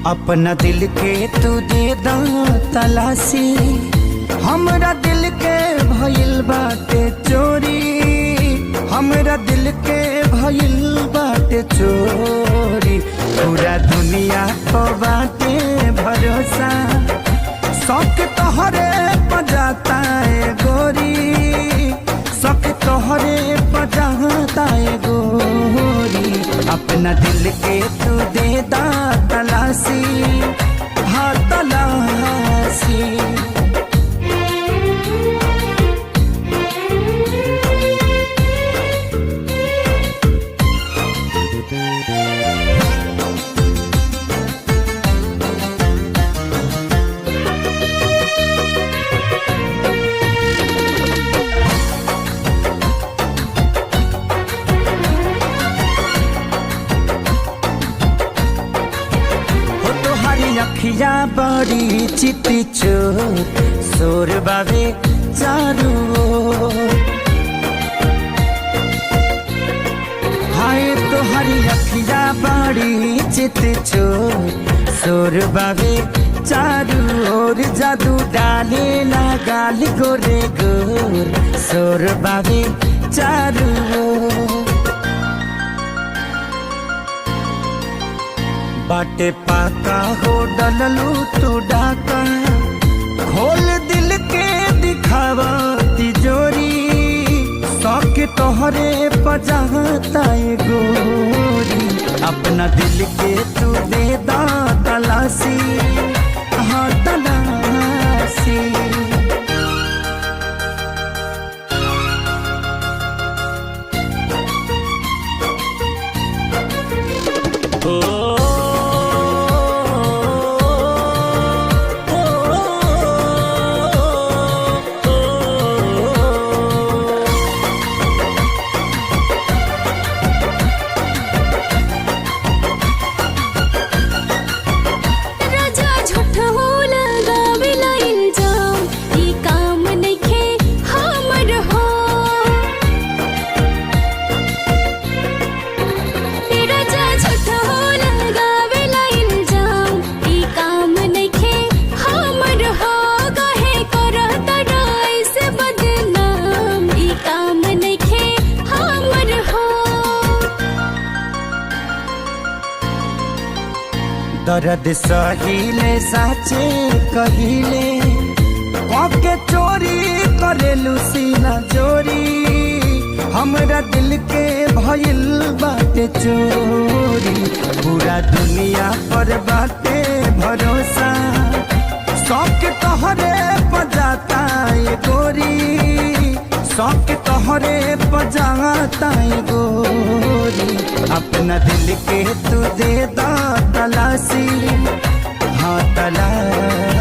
अपना दिल के तू दे दा तलाशी, हमरा दिल के भइल बाटे चोरी, हमरा दिल के भइल बाटे चोरी। पूरा दुनिया को बाटे भरोसा, शौक तोहरे बजाता है गोरी, शौक तोहरे बजाता है गोरी। अपना दिल के तू दे दा तलाशी, हाँ तलाशी। अखिया बड़ी चिट्टी चोर, शोर बाबे चारू ओर। हाय तोहरी अखिया बड़ी चिट्टी चोर, शोर बाबे चारू ओर। जादू डाले गाल गोरे गोर, शोर बाबे चारू ओर। बाटे पाका हो डललू तू डाका, खोल दिल के दिखावा तिजोरी, शौक तोहरे बजाता है गोरी। अपना दिल के तू दे दा तलाशी, हाँ तलाशी। दर्द सहिले साचे कहिले, के चोरी करेलू सीना चोरी। हमरा दिल के भइल बाटे चोरी, पूरा दुनिया पर बाटे भरोसा, शौक तोहरे बजाता है गोरी, शौक तोहरे बजाता है गोरी। अपना दिल के तू दे दा तलाशी, हाँ तलाशी।